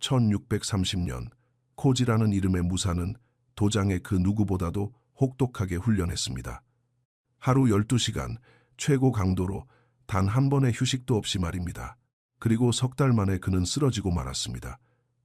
1630년 코지라는 이름의 무사는 도장의 그 누구보다도 혹독하게 훈련했습니다. 하루 12시간 최고 강도로 단 한 번의 휴식도 없이 말입니다. 그리고 석 달 만에 그는 쓰러지고 말았습니다.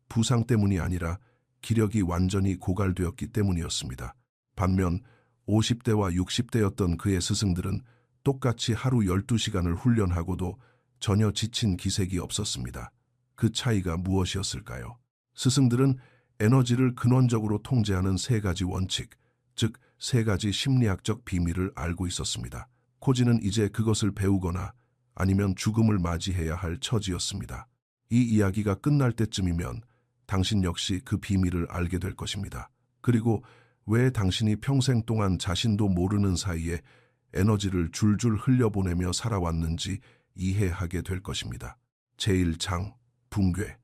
부상 때문이 아니라 기력이 완전히 고갈되었기 때문이었습니다. 반면 50대와 60대였던 그의 스승들은 똑같이 하루 12시간을 훈련하고도 전혀 지친 기색이 없었습니다. 그 차이가 무엇이었을까요? 스승들은 에너지를 근원적으로 통제하는 세 가지 원칙, 즉 세 가지 심리학적 비밀을 알고 있었습니다. 코지는 이제 그것을 배우거나 아니면 죽음을 맞이해야 할 처지였습니다. 이 이야기가 끝날 때쯤이면 당신 역시 그 비밀을 알게 될 것입니다. 그리고 왜 당신이 평생 동안 자신도 모르는 사이에 에너지를 줄줄 흘려보내며 살아왔는지 이해하게 될 것입니다. 제1장 붕괴.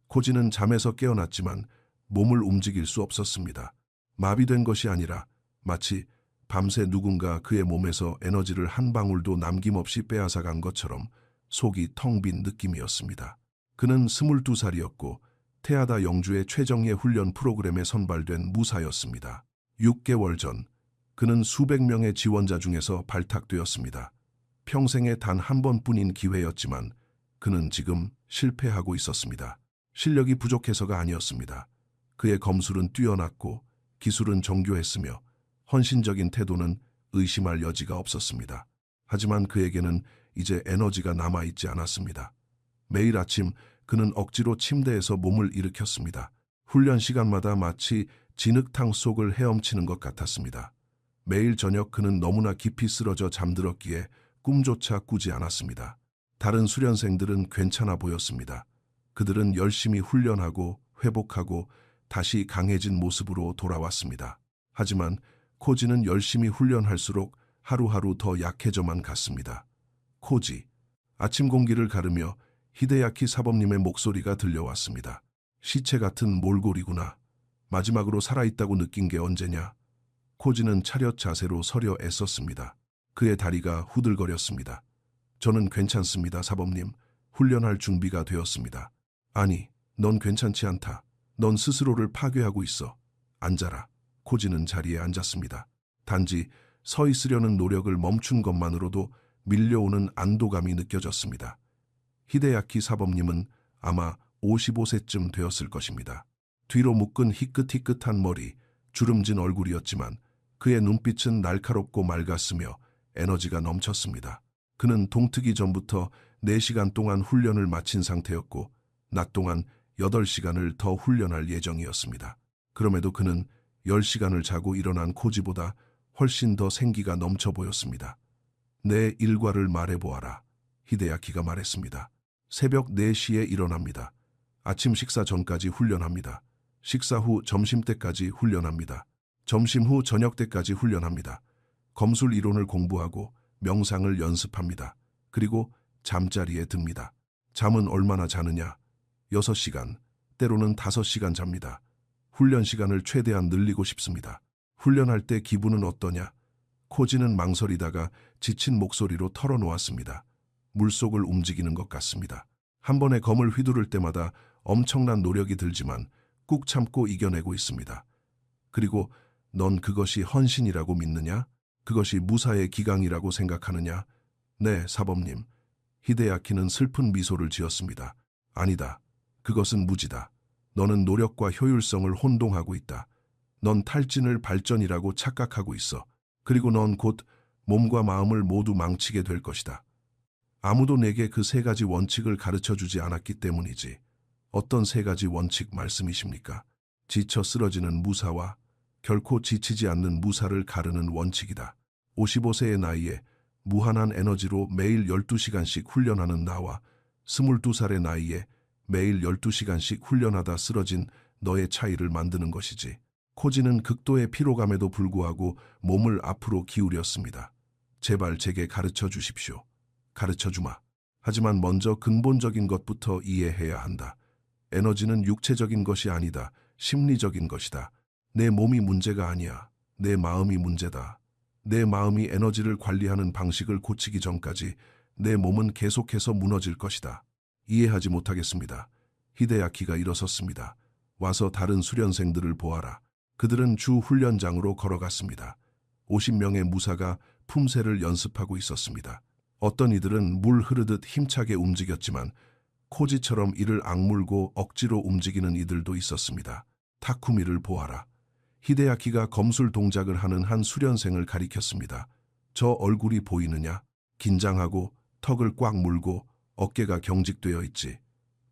코지는 잠에서 깨어났지만 몸을 움직일 수 없었습니다. 마비된 것이 아니라 마치 밤새 누군가 그의 몸에서 에너지를 한 방울도 남김없이 빼앗아간 것처럼 속이 텅 빈 느낌이었습니다. 그는 22살이었고 테아다 영주의 최정예 훈련 프로그램에 선발된 무사였습니다. 6개월 전 그는 수백 명의 지원자 중에서 발탁되었습니다. 평생에 단 한 번뿐인 기회였지만 그는 지금 실패하고 있었습니다. 실력이 부족해서가 아니었습니다. 그의 검술은 뛰어났고 기술은 정교했으며 헌신적인 태도는 의심할 여지가 없었습니다. 하지만 그에게는 이제 에너지가 남아있지 않았습니다. 매일 아침 그는 억지로 침대에서 몸을 일으켰습니다. 훈련 시간마다 마치 진흙탕 속을 헤엄치는 것 같았습니다. 매일 저녁 그는 너무나 깊이 쓰러져 잠들었기에 꿈조차 꾸지 않았습니다. 다른 수련생들은 괜찮아 보였습니다. 그들은 열심히 훈련하고 회복하고 다시 강해진 모습으로 돌아왔습니다. 하지만 코지는 열심히 훈련할수록 하루하루 더 약해져만 갔습니다. 코지. 아침 공기를 가르며 히데야키 사범님의 목소리가 들려왔습니다. 시체 같은 몰골이구나. 마지막으로 살아있다고 느낀 게 언제냐? 코지는 차렷 자세로 서려 애썼습니다. 그의 다리가 후들거렸습니다. 저는 괜찮습니다, 사범님. 훈련할 준비가 되었습니다. 아니, 넌 괜찮지 않다. 넌 스스로를 파괴하고 있어. 앉아라. 코지는 자리에 앉았습니다. 단지 서 있으려는 노력을 멈춘 것만으로도 밀려오는 안도감이 느껴졌습니다. 히데야키 사범님은 아마 55세쯤 되었을 것입니다. 뒤로 묶은 희끗희끗한 머리, 주름진 얼굴이었지만 그의 눈빛은 날카롭고 맑았으며 에너지가 넘쳤습니다. 그는 동트기 전부터 4시간 동안 훈련을 마친 상태였고 낮 동안 8시간을 더 훈련할 예정이었습니다. 그럼에도 그는 10시간을 자고 일어난 코지보다 훨씬 더 생기가 넘쳐 보였습니다. 내 일과를 말해보아라. 히데야키가 말했습니다. 새벽 4시에 일어납니다. 아침 식사 전까지 훈련합니다. 식사 후 점심때까지 훈련합니다. 점심 후 저녁때까지 훈련합니다. 검술 이론을 공부하고 명상을 연습합니다. 그리고 잠자리에 듭니다. 잠은 얼마나 자느냐? 6시간, 때로는 5시간 잡니다. 훈련 시간을 최대한 늘리고 싶습니다. 훈련할 때 기분은 어떠냐? 코지는 망설이다가 지친 목소리로 털어놓았습니다. 물속을 움직이는 것 같습니다. 한 번에 검을 휘두를 때마다 엄청난 노력이 들지만 꾹 참고 이겨내고 있습니다. 그리고 넌 그것이 헌신이라고 믿느냐? 그것이 무사의 기강이라고 생각하느냐? 네, 사범님. 히데야키는 슬픈 미소를 지었습니다. 아니다. 그것은 무지다. 너는 노력과 효율성을 혼동하고 있다. 넌 탈진을 발전이라고 착각하고 있어. 그리고 넌 곧 몸과 마음을 모두 망치게 될 것이다. 아무도 내게 그 3가지 원칙을 가르쳐주지 않았기 때문이지. 어떤 3가지 원칙 말씀이십니까? 지쳐 쓰러지는 무사와 결코 지치지 않는 무사를 가르는 원칙이다. 55세의 나이에 무한한 에너지로 매일 12시간씩 훈련하는 나와 22살의 나이에 매일 12시간씩 훈련하다 쓰러진 너의 차이를 만드는 것이지. 코지는 극도의 피로감에도 불구하고 몸을 앞으로 기울였습니다. 제발 제게 가르쳐 주십시오. 가르쳐 주마. 하지만 먼저 근본적인 것부터 이해해야 한다. 에너지는 육체적인 것이 아니다. 심리적인 것이다. 내 몸이 문제가 아니야. 내 마음이 문제다. 내 마음이 에너지를 관리하는 방식을 고치기 전까지 내 몸은 계속해서 무너질 것이다. 이해하지 못하겠습니다. 히데야키가 일어섰습니다. 와서 다른 수련생들을 보아라. 그들은 주 훈련장으로 걸어갔습니다. 50명의 무사가 품새를 연습하고 있었습니다. 어떤 이들은 물 흐르듯 힘차게 움직였지만 코지처럼 이를 악물고 억지로 움직이는 이들도 있었습니다. 타쿠미를 보아라. 히데야키가 검술 동작을 하는 한 수련생을 가리켰습니다. 저 얼굴이 보이느냐? 긴장하고 턱을 꽉 물고 어깨가 경직되어 있지.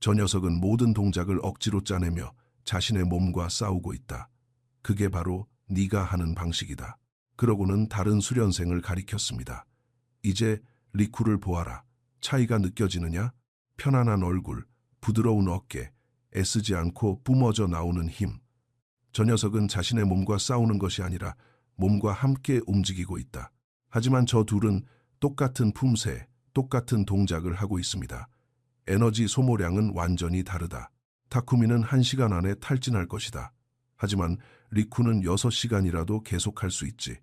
저 녀석은 모든 동작을 억지로 짜내며 자신의 몸과 싸우고 있다. 그게 바로 네가 하는 방식이다. 그러고는 다른 수련생을 가리켰습니다. 이제 리쿠를 보아라. 차이가 느껴지느냐? 편안한 얼굴, 부드러운 어깨, 애쓰지 않고 뿜어져 나오는 힘. 저 녀석은 자신의 몸과 싸우는 것이 아니라 몸과 함께 움직이고 있다. 하지만 저 둘은 똑같은 품새, 똑같은 동작을 하고 있습니다. 에너지 소모량은 완전히 다르다. 타쿠미는 1시간 안에 탈진할 것이다. 하지만 리쿠는 6시간이라도 계속할 수 있지.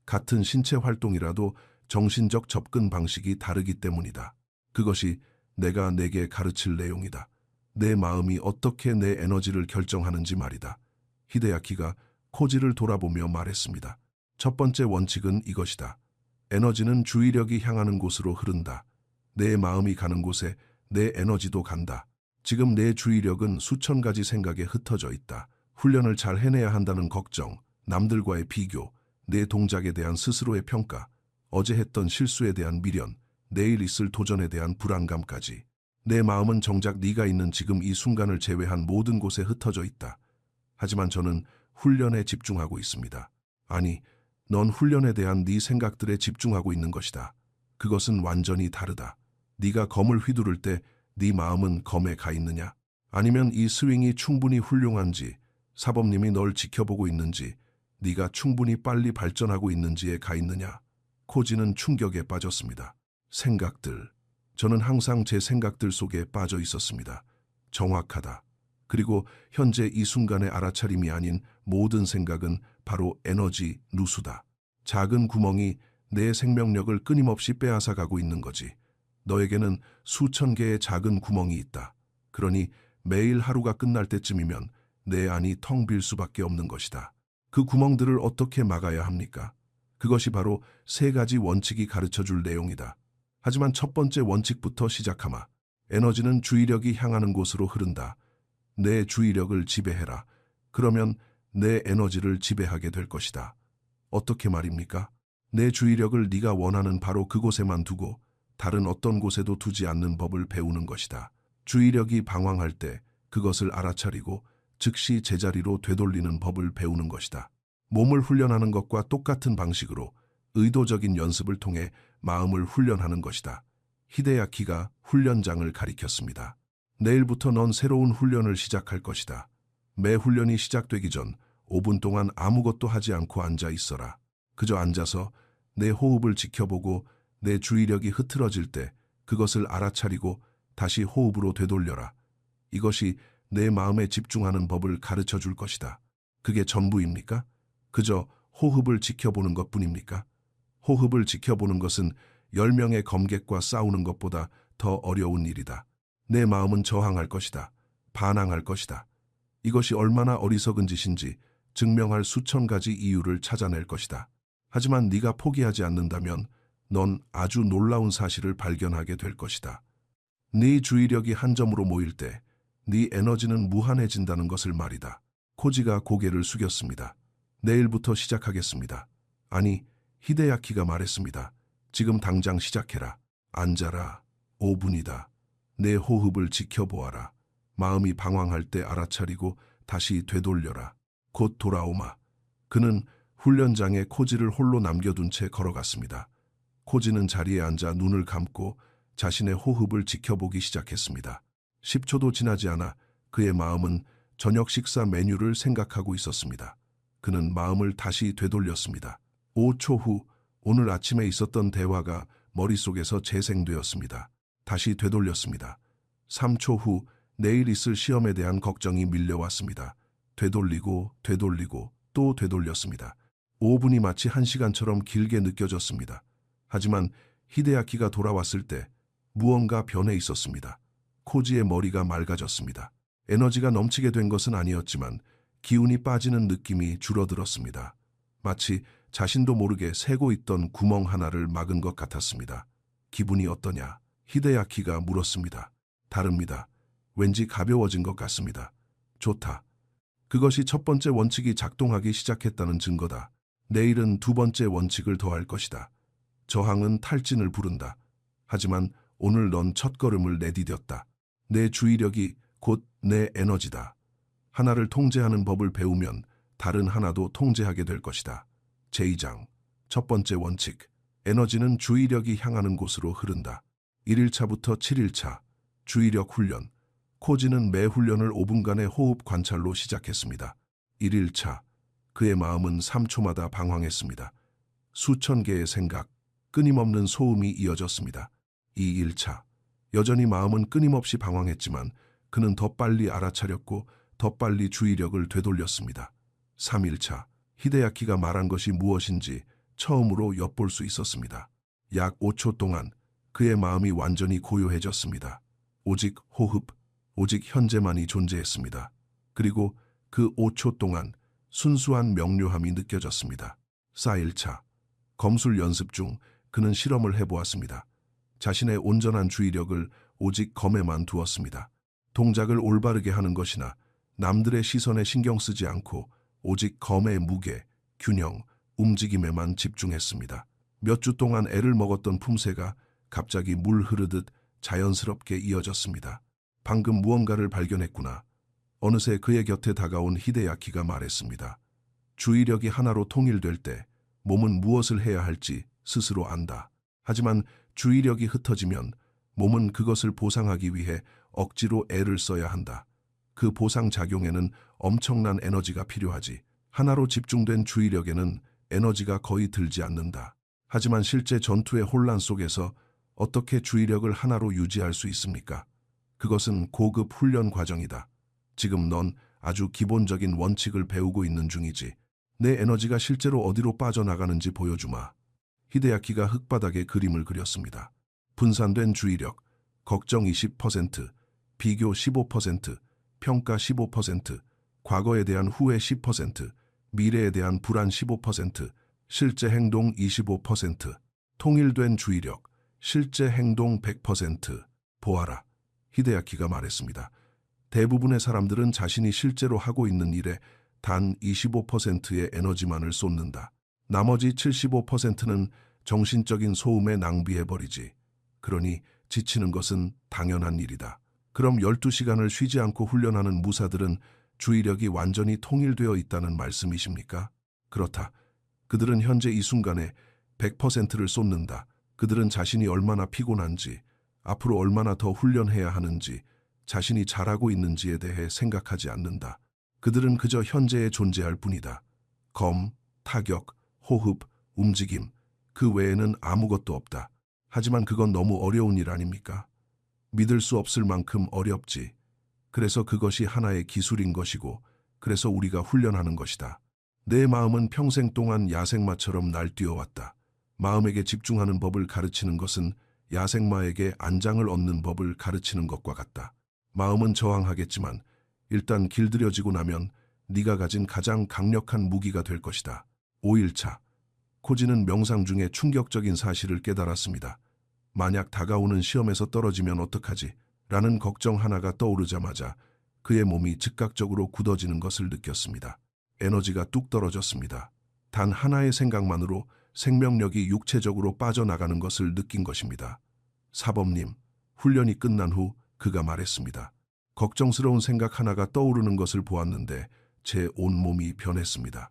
같은 신체 활동이라도 정신적 접근 방식이 다르기 때문이다. 그것이 내가 내게 가르칠 내용이다. 내 마음이 어떻게 내 에너지를 결정하는지 말이다. 히데야키가 코지를 돌아보며 말했습니다. 첫 번째 원칙은 이것이다. 에너지는 주의력이 향하는 곳으로 흐른다. 내 마음이 가는 곳에 내 에너지도 간다. 지금 내 주의력은 수천 가지 생각에 흩어져 있다. 훈련을 잘 해내야 한다는 걱정, 남들과의 비교, 내 동작에 대한 스스로의 평가, 어제 했던 실수에 대한 미련, 내일 있을 도전에 대한 불안감까지. 내 마음은 정작 네가 있는 지금 이 순간을 제외한 모든 곳에 흩어져 있다. 하지만 저는 훈련에 집중하고 있습니다. 아니, 넌 훈련에 대한 네 생각들에 집중하고 있는 것이다. 그것은 완전히 다르다. 네가 검을 휘두를 때 네 마음은 검에 가 있느냐? 아니면 이 스윙이 충분히 훌륭한지, 사범님이 널 지켜보고 있는지, 네가 충분히 빨리 발전하고 있는지에 가 있느냐? 코지는 충격에 빠졌습니다. 생각들. 저는 항상 제 생각들 속에 빠져 있었습니다. 정확하다. 그리고 현재 이 순간의 알아차림이 아닌 모든 생각은 바로 에너지 누수다. 작은 구멍이 내 생명력을 끊임없이 빼앗아 가고 있는 거지. 너에게는 수천 개의 작은 구멍이 있다. 그러니 매일 하루가 끝날 때쯤이면 내 안이 텅 빌 수밖에 없는 것이다. 그 구멍들을 어떻게 막아야 합니까? 그것이 바로 3가지 원칙이 가르쳐줄 내용이다. 하지만 첫 번째 원칙부터 시작하마. 에너지는 주의력이 향하는 곳으로 흐른다. 내 주의력을 지배해라. 그러면 내 에너지를 지배하게 될 것이다. 어떻게 말입니까? 내 주의력을 네가 원하는 바로 그곳에만 두고 다른 어떤 곳에도 두지 않는 법을 배우는 것이다. 주의력이 방황할 때 그것을 알아차리고 즉시 제자리로 되돌리는 법을 배우는 것이다. 몸을 훈련하는 것과 똑같은 방식으로 의도적인 연습을 통해 마음을 훈련하는 것이다. 히데야키가 훈련장을 가리켰습니다. 내일부터 넌 새로운 훈련을 시작할 것이다. 매 훈련이 시작되기 전 5분 동안 아무것도 하지 않고 앉아 있어라. 그저 앉아서 내 호흡을 지켜보고 내 주의력이 흐트러질 때 그것을 알아차리고 다시 호흡으로 되돌려라. 이것이 내 마음에 집중하는 법을 가르쳐 줄 것이다. 그게 전부입니까? 그저 호흡을 지켜보는 것뿐입니까? 호흡을 지켜보는 것은 10명의 검객과 싸우는 것보다 더 어려운 일이다. 내 마음은 저항할 것이다. 반항할 것이다. 이것이 얼마나 어리석은 짓인지 증명할 수천 가지 이유를 찾아낼 것이다. 하지만 네가 포기하지 않는다면 넌 아주 놀라운 사실을 발견하게 될 것이다. 네 주의력이 한 점으로 모일 때 네 에너지는 무한해진다는 것을 말이다. 코지가 고개를 숙였습니다. 내일부터 시작하겠습니다. 아니, 히데야키가 말했습니다. 지금 당장 시작해라. 앉아라. 5분이다. 내 호흡을 지켜보아라. 마음이 방황할 때 알아차리고 다시 되돌려라. 곧 돌아오마. 그는 훈련장에 코지를 홀로 남겨둔 채 걸어갔습니다. 코지는 자리에 앉아 눈을 감고 자신의 호흡을 지켜보기 시작했습니다. 10초도 지나지 않아 그의 마음은 저녁 식사 메뉴를 생각하고 있었습니다. 그는 마음을 다시 되돌렸습니다. 5초 후 오늘 아침에 있었던 대화가 머릿속에서 재생되었습니다. 다시 되돌렸습니다. 3초 후 내일 있을 시험에 대한 걱정이 밀려왔습니다. 되돌리고 또 되돌렸습니다. 5분이 마치 1시간처럼 길게 느껴졌습니다. 하지만 히데야키가 돌아왔을 때 무언가 변해 있었습니다. 코지의 머리가 맑아졌습니다. 에너지가 넘치게 된 것은 아니었지만 기운이 빠지는 느낌이 줄어들었습니다. 마치 자신도 모르게 새고 있던 구멍 하나를 막은 것 같았습니다. 기분이 어떠냐? 히데야키가 물었습니다. 다릅니다. 왠지 가벼워진 것 같습니다. 좋다. 그것이 첫 번째 원칙이 작동하기 시작했다는 증거다. 내일은 두 번째 원칙을 더할 것이다. 저항은 탈진을 부른다. 하지만 오늘 넌 첫걸음을 내디뎠다. 내 주의력이 곧 내 에너지다. 하나를 통제하는 법을 배우면 다른 하나도 통제하게 될 것이다. 제2장 첫 번째 원칙. 에너지는 주의력이 향하는 곳으로 흐른다. 1일차부터 7일차 주의력 훈련. 코지는 매 훈련을 5분간의 호흡 관찰로 시작했습니다. 1일차 그의 마음은 3초마다 방황했습니다. 수천 개의 생각, 끊임없는 소음이 이어졌습니다. 2일차 여전히 마음은 끊임없이 방황했지만 그는 더 빨리 알아차렸고 더 빨리 주의력을 되돌렸습니다. 3일차 히데야키가 말한 것이 무엇인지 처음으로 엿볼 수 있었습니다. 약 5초 동안 그의 마음이 완전히 고요해졌습니다. 오직 호흡, 오직 현재만이 존재했습니다. 그리고 그 5초 동안 순수한 명료함이 느껴졌습니다. 4일차 검술 연습 중 그는 실험을 해보았습니다. 자신의 온전한 주의력을 오직 검에만 두었습니다. 동작을 올바르게 하는 것이나 남들의 시선에 신경 쓰지 않고 오직 검의 무게, 균형, 움직임에만 집중했습니다. 몇 주 동안 애를 먹었던 품새가 갑자기 물 흐르듯 자연스럽게 이어졌습니다. 방금 무언가를 발견했구나. 어느새 그의 곁에 다가온 히데야키가 말했습니다. 주의력이 하나로 통일될 때 몸은 무엇을 해야 할지 스스로 안다. 하지만 주의력이 흩어지면 몸은 그것을 보상하기 위해 억지로 애를 써야 한다. 그 보상 작용에는 엄청난 에너지가 필요하지. 하나로 집중된 주의력에는 에너지가 거의 들지 않는다. 하지만 실제 전투의 혼란 속에서 어떻게 주의력을 하나로 유지할 수 있습니까? 그것은 고급 훈련 과정이다. 지금 넌 아주 기본적인 원칙을 배우고 있는 중이지. 내 에너지가 실제로 어디로 빠져나가는지 보여주마. 히데야키가 흙바닥에 그림을 그렸습니다. 분산된 주의력, 걱정 20%, 비교 15%, 평가 15%, 과거에 대한 후회 10%, 미래에 대한 불안 15%, 실제 행동 25%, 통일된 주의력, 실제 행동 100%. 보아라. 히데야키가 말했습니다. 대부분의 사람들은 자신이 실제로 하고 있는 일에 단 25%의 에너지만을 쏟는다. 나머지 75%는 정신적인 소음에 낭비해버리지. 그러니 지치는 것은 당연한 일이다. 그럼 12시간을 쉬지 않고 훈련하는 무사들은 주의력이 완전히 통일되어 있다는 말씀이십니까? 그렇다. 그들은 현재 이 순간에 100%를 쏟는다. 그들은 자신이 얼마나 피곤한지, 앞으로 얼마나 더 훈련해야 하는지, 자신이 잘하고 있는지에 대해 생각하지 않는다. 그들은 그저 현재에 존재할 뿐이다. 검, 타격, 호흡, 움직임, 그 외에는 아무것도 없다. 하지만 그건 너무 어려운 일 아닙니까? 믿을 수 없을 만큼 어렵지. 그래서 그것이 하나의 기술인 것이고, 그래서 우리가 훈련하는 것이다. 내 마음은 평생 동안 야생마처럼 날뛰어왔다. 마음에게 집중하는 법을 가르치는 것은 야생마에게 안장을 얻는 법을 가르치는 것과 같다. 마음은 저항하겠지만 일단 길들여지고 나면 네가 가진 가장 강력한 무기가 될 것이다. 5일차. 코지는 명상 중에 충격적인 사실을 깨달았습니다. 만약 다가오는 시험에서 떨어지면 어떡하지? 라는 걱정 하나가 떠오르자마자 그의 몸이 즉각적으로 굳어지는 것을 느꼈습니다. 에너지가 뚝 떨어졌습니다. 단 하나의 생각만으로 생명력이 육체적으로 빠져나가는 것을 느낀 것입니다. 사범님, 훈련이 끝난 후 그가 말했습니다. 걱정스러운 생각 하나가 떠오르는 것을 보았는데 제 온몸이 변했습니다.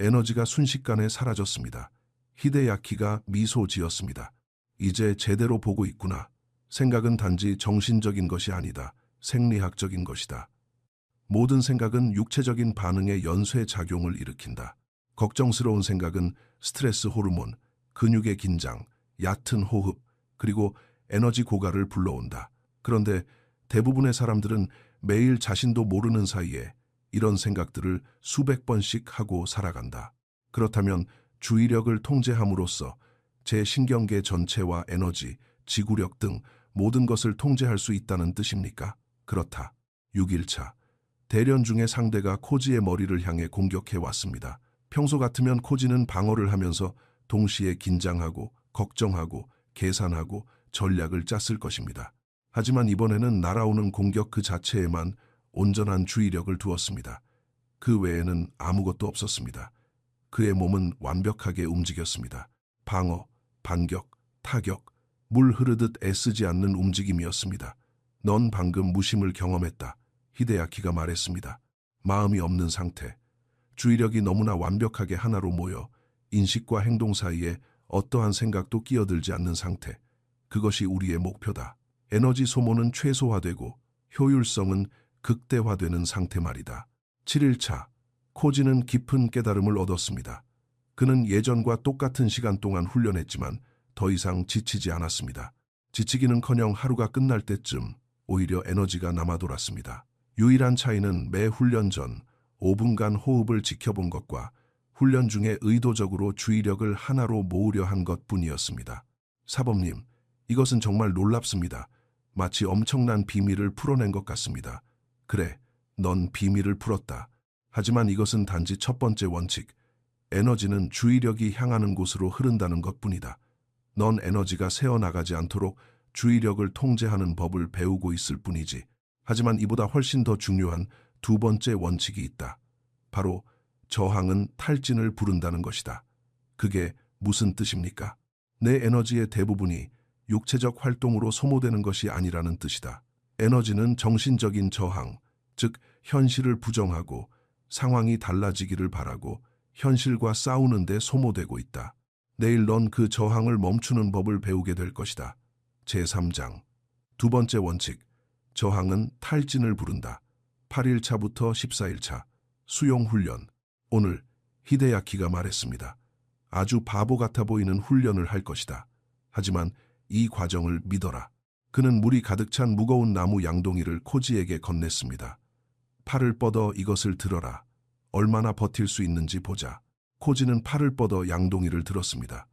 에너지가 순식간에 사라졌습니다. 히데야키가 미소 지었습니다. 이제 제대로 보고 있구나. 생각은 단지 정신적인 것이 아니다. 생리학적인 것이다. 모든 생각은 육체적인 반응의 연쇄작용을 일으킨다. 걱정스러운 생각은 스트레스 호르몬, 근육의 긴장, 얕은 호흡, 그리고 에너지 고갈을 불러온다. 그런데 대부분의 사람들은 매일 자신도 모르는 사이에 이런 생각들을 수백 번씩 하고 살아간다. 그렇다면 주의력을 통제함으로써 제 신경계 전체와 에너지, 지구력 등 모든 것을 통제할 수 있다는 뜻입니까? 그렇다. 6일차. 대련 중에 상대가 코지의 머리를 향해 공격해 왔습니다. 평소 같으면 코지는 방어를 하면서 동시에 긴장하고 걱정하고 계산하고 전략을 짰을 것입니다. 하지만 이번에는 날아오는 공격 그 자체에만 온전한 주의력을 두었습니다. 그 외에는 아무것도 없었습니다. 그의 몸은 완벽하게 움직였습니다. 방어, 반격, 타격, 물 흐르듯 애쓰지 않는 움직임이었습니다. 넌 방금 무심을 경험했다. 히데야키가 말했습니다. 마음이 없는 상태. 주의력이 너무나 완벽하게 하나로 모여 인식과 행동 사이에 어떠한 생각도 끼어들지 않는 상태. 그것이 우리의 목표다. 에너지 소모는 최소화되고 효율성은 극대화되는 상태 말이다. 7일차. 코지는 깊은 깨달음을 얻었습니다. 그는 예전과 똑같은 시간 동안 훈련했지만 더 이상 지치지 않았습니다. 지치기는커녕 하루가 끝날 때쯤 오히려 에너지가 남아 돌았습니다. 유일한 차이는 매 훈련 전 5분간 호흡을 지켜본 것과 훈련 중에 의도적으로 주의력을 하나로 모으려 한 것뿐이었습니다. 사범님, 이것은 정말 놀랍습니다. 마치 엄청난 비밀을 풀어낸 것 같습니다. 그래, 넌 비밀을 풀었다. 하지만 이것은 단지 첫 번째 원칙. 에너지는 주의력이 향하는 곳으로 흐른다는 것뿐이다. 넌 에너지가 새어나가지 않도록 주의력을 통제하는 법을 배우고 있을 뿐이지. 하지만 이보다 훨씬 더 중요한 두 번째 원칙이 있다. 바로 저항은 탈진을 부른다는 것이다. 그게 무슨 뜻입니까? 내 에너지의 대부분이 육체적 활동으로 소모되는 것이 아니라는 뜻이다. 에너지는 정신적인 저항, 즉 현실을 부정하고 상황이 달라지기를 바라고 현실과 싸우는 데 소모되고 있다. 내일 넌 그 저항을 멈추는 법을 배우게 될 것이다. 제3장. 두 번째 원칙. 저항은 탈진을 부른다. 8일차부터 14일차. 수용훈련. 오늘 히데야키가 말했습니다. 아주 바보 같아 보이는 훈련을 할 것이다. 하지만 이 과정을 믿어라. 그는 물이 가득 찬 무거운 나무 양동이를 코지에게 건넸습니다. 팔을 뻗어 이것을 들어라. 얼마나 버틸 수 있는지 보자. 코지는 팔을 뻗어 양동이를 들었습니다.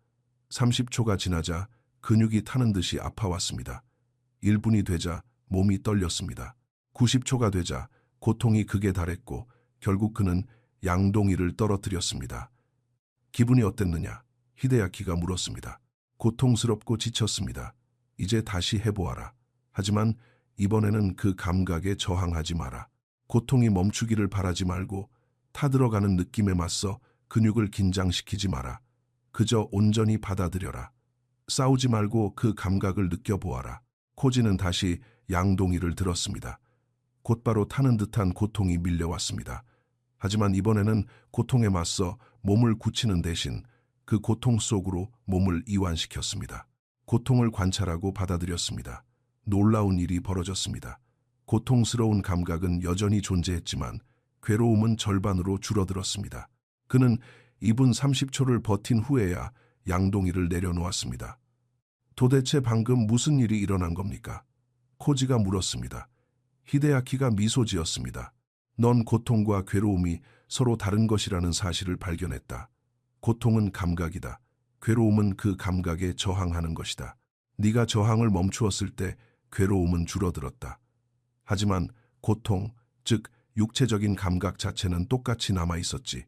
30초가 지나자 근육이 타는 듯이 아파왔습니다. 1분이 되자 몸이 떨렸습니다. 90초가 되자 고통이 극에 달했고 결국 그는 양동이를 떨어뜨렸습니다. 기분이 어땠느냐? 히데야키가 물었습니다. 고통스럽고 지쳤습니다. 이제 다시 해보아라. 하지만 이번에는 그 감각에 저항하지 마라. 고통이 멈추기를 바라지 말고 타들어가는 느낌에 맞서 근육을 긴장시키지 마라. 그저 온전히 받아들여라. 싸우지 말고 그 감각을 느껴보아라. 코지는 다시 양동이를 들었습니다. 곧바로 타는 듯한 고통이 밀려왔습니다. 하지만 이번에는 고통에 맞서 몸을 굳히는 대신 그 고통 속으로 몸을 이완시켰습니다. 고통을 관찰하고 받아들였습니다. 놀라운 일이 벌어졌습니다. 고통스러운 감각은 여전히 존재했지만 괴로움은 절반으로 줄어들었습니다. 그는 2분 30초를 버틴 후에야 양동이를 내려놓았습니다. 도대체 방금 무슨 일이 일어난 겁니까? 코지가 물었습니다. 히데야키가 미소 지었습니다. 넌 고통과 괴로움이 서로 다른 것이라는 사실을 발견했다. 고통은 감각이다. 괴로움은 그 감각에 저항하는 것이다. 네가 저항을 멈추었을 때 괴로움은 줄어들었다. 하지만 고통, 즉 육체적인 감각 자체는 똑같이 남아 있었지.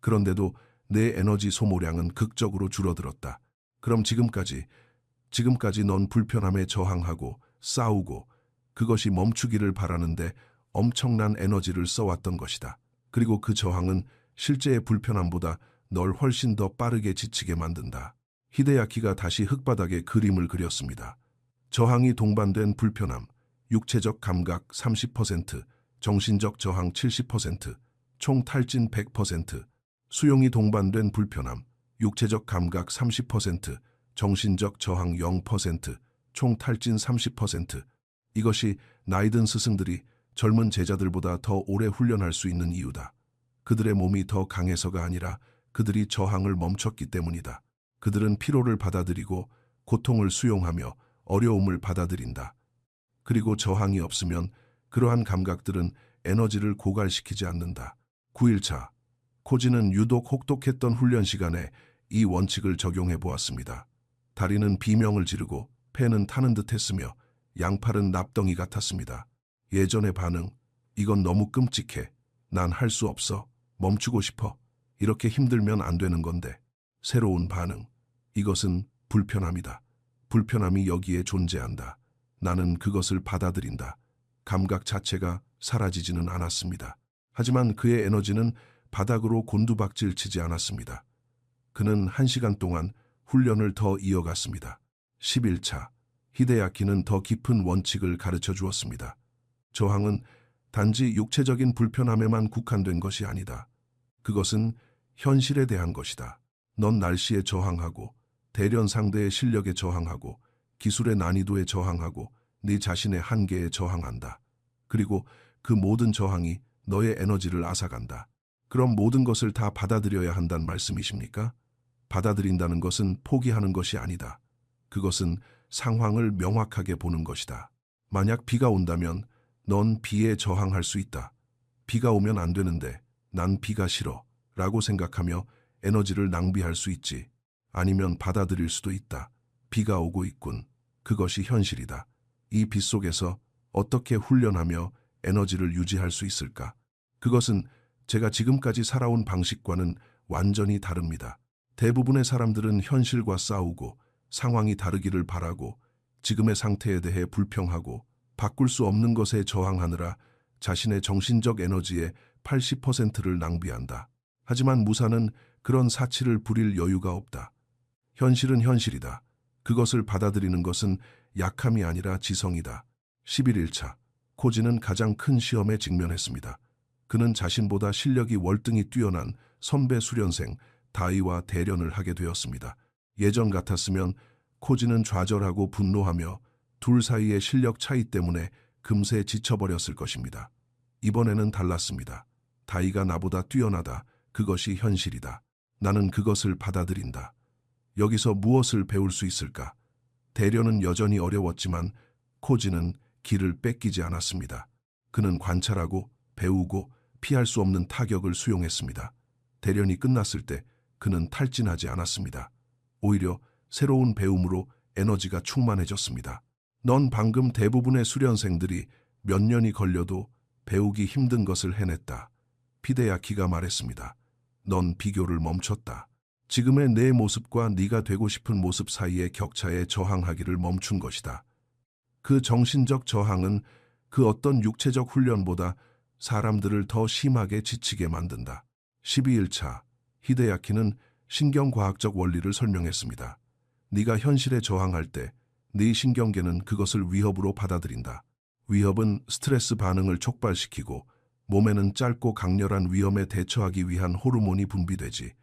그런데도 내 에너지 소모량은 극적으로 줄어들었다. 그럼 지금까지 넌 불편함에 저항하고 싸우고 그것이 멈추기를 바라는데 엄청난 에너지를 써왔던 것이다. 그리고 그 저항은 실제의 불편함보다 널 훨씬 더 빠르게 지치게 만든다. 히데야키가 다시 흙바닥에 그림을 그렸습니다. 저항이 동반된 불편함, 육체적 감각 30%, 정신적 저항 70%, 총 탈진 100%, 수용이 동반된 불편함, 육체적 감각 30%, 정신적 저항 0%, 총 탈진 30%. 이것이 나이든 스승들이 젊은 제자들보다 더 오래 훈련할 수 있는 이유다. 그들의 몸이 더 강해서가 아니라 그들이 저항을 멈췄기 때문이다. 그들은 피로를 받아들이고 고통을 수용하며 어려움을 받아들인다. 그리고 저항이 없으면 그러한 감각들은 에너지를 고갈시키지 않는다. 9일차. 코지는 유독 혹독했던 훈련 시간에 이 원칙을 적용해 보았습니다. 다리는 비명을 지르고 폐는 타는 듯 했으며 양팔은 납덩이 같았습니다. 예전의 반응, 이건 너무 끔찍해. 난 할 수 없어. 멈추고 싶어. 이렇게 힘들면 안 되는 건데. 새로운 반응. 이것은 불편함이다. 불편함이 여기에 존재한다. 나는 그것을 받아들인다. 감각 자체가 사라지지는 않았습니다. 하지만 그의 에너지는 바닥으로 곤두박질 치지 않았습니다. 그는 1시간 동안 훈련을 더 이어갔습니다. 11차. 히데야키는 더 깊은 원칙을 가르쳐 주었습니다. 저항은 단지 육체적인 불편함에만 국한된 것이 아니다. 그것은 현실에 대한 것이다. 넌 날씨에 저항하고, 대련 상대의 실력에 저항하고, 기술의 난이도에 저항하고, 네 자신의 한계에 저항한다. 그리고 그 모든 저항이 너의 에너지를 앗아간다. 그럼 모든 것을 다 받아들여야 한다는 말씀이십니까? 받아들인다는 것은 포기하는 것이 아니다. 그것은 상황을 명확하게 보는 것이다. 만약 비가 온다면 넌 비에 저항할 수 있다. 비가 오면 안 되는데 난 비가 싫어 라고 생각하며 에너지를 낭비할 수 있지. 아니면 받아들일 수도 있다. 비가 오고 있군. 그것이 현실이다. 이 비 속에서 어떻게 훈련하며 에너지를 유지할 수 있을까? 그것은 제가 지금까지 살아온 방식과는 완전히 다릅니다. 대부분의 사람들은 현실과 싸우고 상황이 다르기를 바라고 지금의 상태에 대해 불평하고 바꿀 수 없는 것에 저항하느라 자신의 정신적 에너지의 80%를 낭비한다. 하지만 무사는 그런 사치를 부릴 여유가 없다. 현실은 현실이다. 그것을 받아들이는 것은 약함이 아니라 지성이다. 11일차. 코지는 가장 큰 시험에 직면했습니다. 그는 자신보다 실력이 월등히 뛰어난 선배 수련생 다이와 대련을 하게 되었습니다. 예전 같았으면 코지는 좌절하고 분노하며 둘 사이의 실력 차이 때문에 금세 지쳐버렸을 것입니다. 이번에는 달랐습니다. 다이가 나보다 뛰어나다. 그것이 현실이다. 나는 그것을 받아들인다. 여기서 무엇을 배울 수 있을까? 대련은 여전히 어려웠지만 코지는 길을 뺏기지 않았습니다. 그는 관찰하고 배우고 피할 수 없는 타격을 수용했습니다. 대련이 끝났을 때 그는 탈진하지 않았습니다. 오히려 새로운 배움으로 에너지가 충만해졌습니다. 넌 방금 대부분의 수련생들이 몇 년이 걸려도 배우기 힘든 것을 해냈다. 히데야키가 말했습니다. 넌 비교를 멈췄다. 지금의 내 모습과 네가 되고 싶은 모습 사이의 격차에 저항하기를 멈춘 것이다. 그 정신적 저항은 그 어떤 육체적 훈련보다 사람들을 더 심하게 지치게 만든다. 12일차. 히데야키는 신경과학적 원리를 설명했습니다. 네가 현실에 저항할 때 네 신경계는 그것을 위협으로 받아들인다. 위협은 스트레스 반응을 촉발시키고 몸에는 짧고 강렬한 위험에 대처하기 위한 호르몬이 분비되지.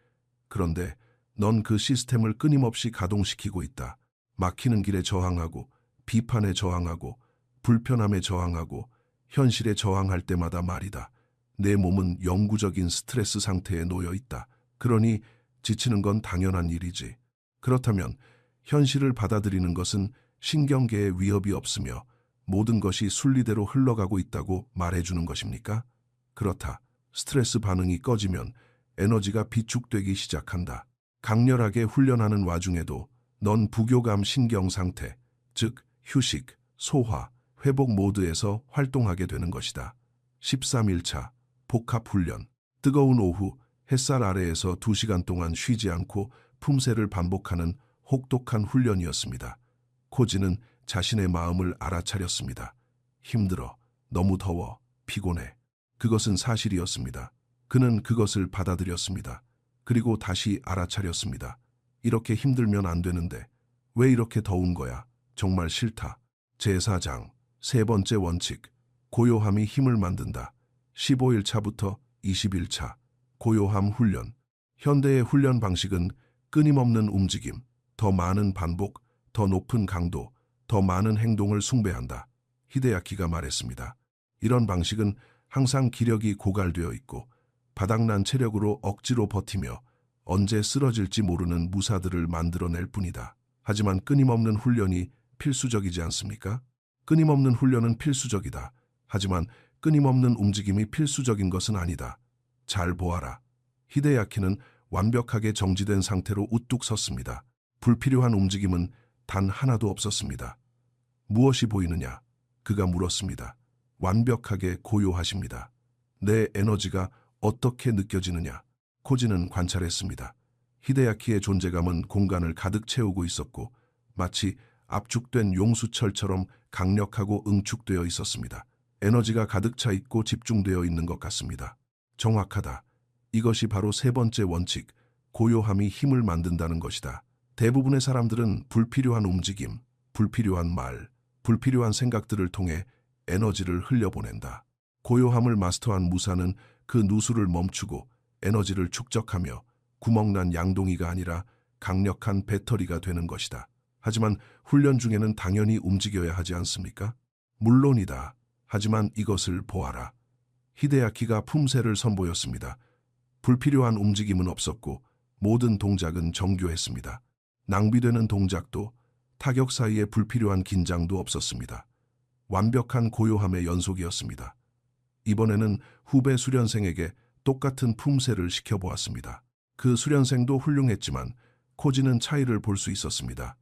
그런데 넌 그 시스템을 끊임없이 가동시키고 있다. 막히는 길에 저항하고 비판에 저항하고 불편함에 저항하고 현실에 저항할 때마다 말이다. 내 몸은 영구적인 스트레스 상태에 놓여 있다. 그러니 지치는 건 당연한 일이지. 그렇다면 현실을 받아들이는 것은 신경계에 위협이 없으며 모든 것이 순리대로 흘러가고 있다고 말해주는 것입니까? 그렇다. 스트레스 반응이 꺼지면 에너지가 비축되기 시작한다. 강렬하게 훈련하는 와중에도 넌 부교감 신경 상태, 즉 휴식, 소화, 회복 모드에서 활동하게 되는 것이다. 13일차. 복합훈련. 뜨거운 오후 햇살 아래에서 2시간 동안 쉬지 않고 품새를 반복하는 혹독한 훈련이었습니다. 코지는 자신의 마음을 알아차렸습니다. 힘들어, 너무 더워, 피곤해. 그것은 사실이었습니다. 그는 그것을 받아들였습니다. 그리고 다시 알아차렸습니다. 이렇게 힘들면 안 되는데 왜 이렇게 더운 거야? 정말 싫다. 제4장. 세 번째 원칙. 고요함이 힘을 만든다. 15일차부터 20일차. 고요함 훈련. 현대의 훈련 방식은 끊임없는 움직임, 더 많은 반복, 더 높은 강도, 더 많은 행동을 숭배한다. 히데야키가 말했습니다. 이런 방식은 항상 기력이 고갈되어 있고 바닥난 체력으로 억지로 버티며 언제 쓰러질지 모르는 무사들을 만들어낼 뿐이다. 하지만 끊임없는 훈련이 필수적이지 않습니까? 끊임없는 훈련은 필수적이다. 하지만 끊임없는 움직임이 필수적인 것은 아니다. 잘 보아라. 히데야키는 완벽하게 정지된 상태로 우뚝 섰습니다. 불필요한 움직임은 단 하나도 없었습니다. 무엇이 보이느냐? 그가 물었습니다. 완벽하게 고요하십니다. 내 에너지가 어떻게 느껴지느냐? 코지는 관찰했습니다. 히데야키의 존재감은 공간을 가득 채우고 있었고 마치 압축된 용수철처럼 강력하고 응축되어 있었습니다. 에너지가 가득 차 있고 집중되어 있는 것 같습니다. 정확하다. 이것이 바로 세 번째 원칙, 고요함이 힘을 만든다는 것이다. 대부분의 사람들은 불필요한 움직임, 불필요한 말, 불필요한 생각들을 통해 에너지를 흘려보낸다. 고요함을 마스터한 무사는 그 누수를 멈추고 에너지를 축적하며 구멍난 양동이가 아니라 강력한 배터리가 되는 것이다. 하지만 훈련 중에는 당연히 움직여야 하지 않습니까? 물론이다. 하지만 이것을 보아라. 히데야키가 품새를 선보였습니다. 불필요한 움직임은 없었고 모든 동작은 정교했습니다. 낭비되는 동작도 타격 사이에 불필요한 긴장도 없었습니다. 완벽한 고요함의 연속이었습니다. 이번에는 후배 수련생에게 똑같은 품새를 시켜보았습니다. 그 수련생도 훌륭했지만 코지는 차이를 볼 수 있었습니다.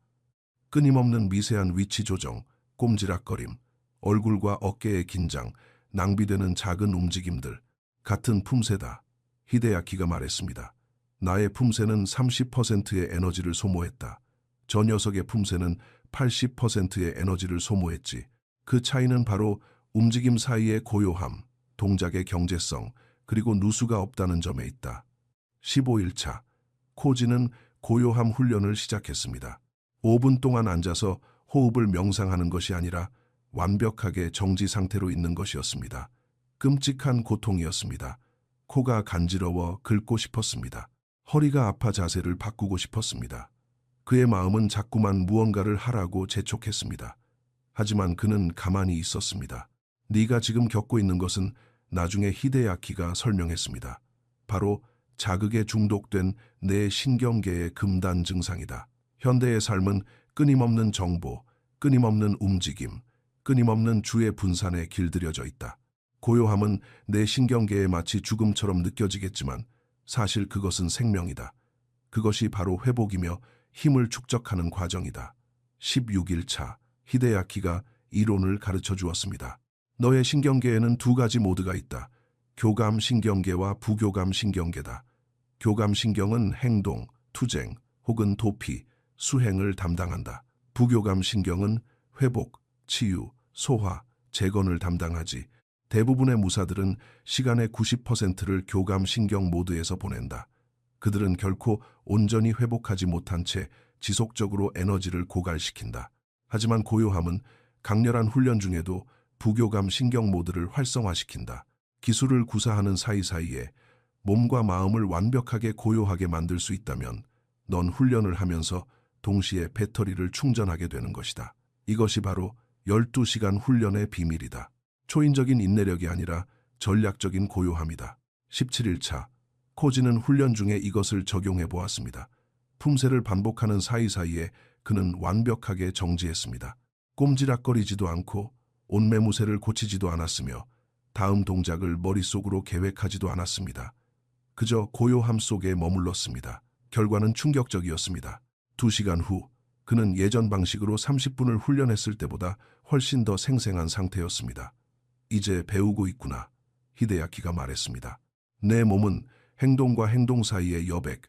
끊임없는 미세한 위치 조정, 꼼지락거림, 얼굴과 어깨의 긴장, 낭비되는 작은 움직임들, 같은 품새다. 히데야키가 말했습니다. 나의 품새는 30%의 에너지를 소모했다. 저 녀석의 품새는 80%의 에너지를 소모했지. 그 차이는 바로 움직임 사이의 고요함, 동작의 경제성, 그리고 누수가 없다는 점에 있다. 15일차, 코지는 고요함 훈련을 시작했습니다. 5분 동안 앉아서 호흡을 명상하는 것이 아니라 완벽하게 정지 상태로 있는 것이었습니다. 끔찍한 고통이었습니다. 코가 간지러워 긁고 싶었습니다. 허리가 아파 자세를 바꾸고 싶었습니다. 그의 마음은 자꾸만 무언가를 하라고 재촉했습니다. 하지만 그는 가만히 있었습니다. 네가 지금 겪고 있는 것은 나중에 히데야키가 설명했습니다. 바로 자극에 중독된 내 신경계의 금단 증상이다. 현대의 삶은 끊임없는 정보, 끊임없는 움직임, 끊임없는 주의 분산에 길들여져 있다. 고요함은 내 신경계에 마치 죽음처럼 느껴지겠지만 사실 그것은 생명이다. 그것이 바로 회복이며 힘을 축적하는 과정이다. 16일차, 히데야키가 이론을 가르쳐 주었습니다. 너의 신경계에는 두 가지 모드가 있다. 교감 신경계와 부교감 신경계다. 교감 신경은 행동, 투쟁, 혹은 도피, 수행을 담당한다. 부교감 신경은 회복, 치유, 소화, 재건을 담당하지. 대부분의 무사들은 시간의 90%를 교감 신경 모드에서 보낸다. 그들은 결코 온전히 회복하지 못한 채 지속적으로 에너지를 고갈시킨다. 하지만 고요함은 강렬한 훈련 중에도 부교감 신경 모드를 활성화시킨다. 기술을 구사하는 사이사이에 몸과 마음을 완벽하게 고요하게 만들 수 있다면 넌 훈련을 하면서 동시에 배터리를 충전하게 되는 것이다. 이것이 바로 12시간 훈련의 비밀이다. 초인적인 인내력이 아니라 전략적인 고요함이다. 17일차, 코지는 훈련 중에 이것을 적용해 보았습니다. 품새를 반복하는 사이사이에 그는 완벽하게 정지했습니다. 꼼지락거리지도 않고 옷매무새를 고치지도 않았으며 다음 동작을 머릿속으로 계획하지도 않았습니다. 그저 고요함 속에 머물렀습니다. 결과는 충격적이었습니다. 2시간 후 그는 예전 방식으로 30분을 훈련했을 때보다 훨씬 더 생생한 상태였습니다. 이제 배우고 있구나, 히데야키가 말했습니다. 내 몸은 행동과 행동 사이의 여백,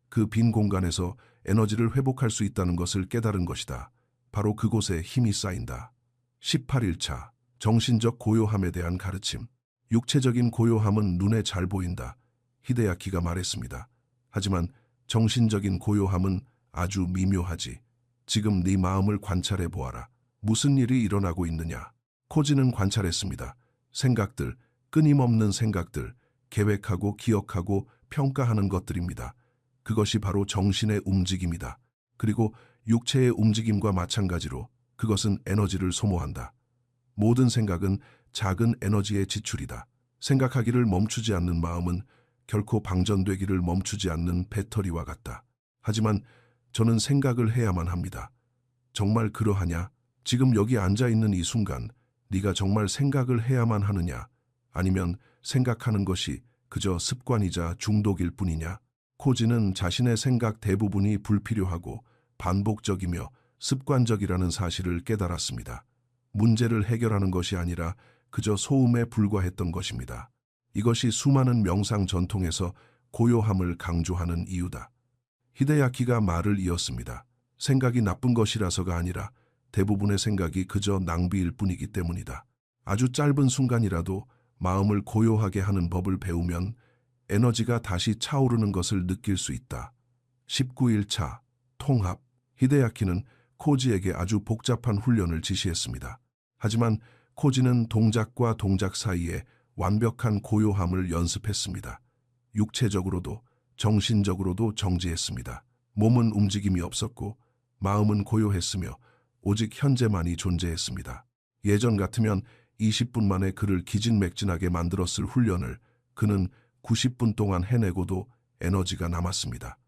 그 빈 공간에서 에너지를 회복할 수 있다는 것을 깨달은 것이다. 바로 그곳에 힘이 쌓인다. 18일차, 정신적 고요함에 대한 가르침. 육체적인 고요함은 눈에 잘 보인다. 히데야키가 말했습니다. 하지만 정신적인 고요함은 아주 미묘하지. 지금 네 마음을 관찰해 보아라. 무슨 일이 일어나고 있느냐? 코지는 관찰했습니다. 생각들, 끊임없는 생각들, 계획하고 기억하고 평가하는 것들입니다. 그것이 바로 정신의 움직임이다. 그리고 육체의 움직임과 마찬가지로 그것은 에너지를 소모한다. 모든 생각은 작은 에너지의 지출이다. 생각하기를 멈추지 않는 마음은 결코 방전되기를 멈추지 않는 배터리와 같다. 하지만 저는 생각을 해야만 합니다. 정말 그러하냐? 지금 여기 앉아있는 이 순간 네가 정말 생각을 해야만 하느냐? 아니면 생각하는 것이 그저 습관이자 중독일 뿐이냐? 코지는 자신의 생각 대부분이 불필요하고 반복적이며 습관적이라는 사실을 깨달았습니다. 문제를 해결하는 것이 아니라 그저 소음에 불과했던 것입니다. 이것이 수많은 명상 전통에서 고요함을 강조하는 이유다. 히데야키가 말을 이었습니다. 생각이 나쁜 것이라서가 아니라 대부분의 생각이 그저 낭비일 뿐이기 때문이다. 아주 짧은 순간이라도 마음을 고요하게 하는 법을 배우면 에너지가 다시 차오르는 것을 느낄 수 있다. 19일차 통합. 히데야키는 코지에게 아주 복잡한 훈련을 지시했습니다. 하지만 코지는 동작과 동작 사이에 완벽한 고요함을 연습했습니다. 육체적으로도 정신적으로도 정지했습니다. 몸은 움직임이 없었고 마음은 고요했으며 오직 현재만이 존재했습니다. 예전 같으면 20분 만에 그를 기진맥진하게 만들었을 훈련을 그는 90분 동안 해내고도 에너지가 남았습니다.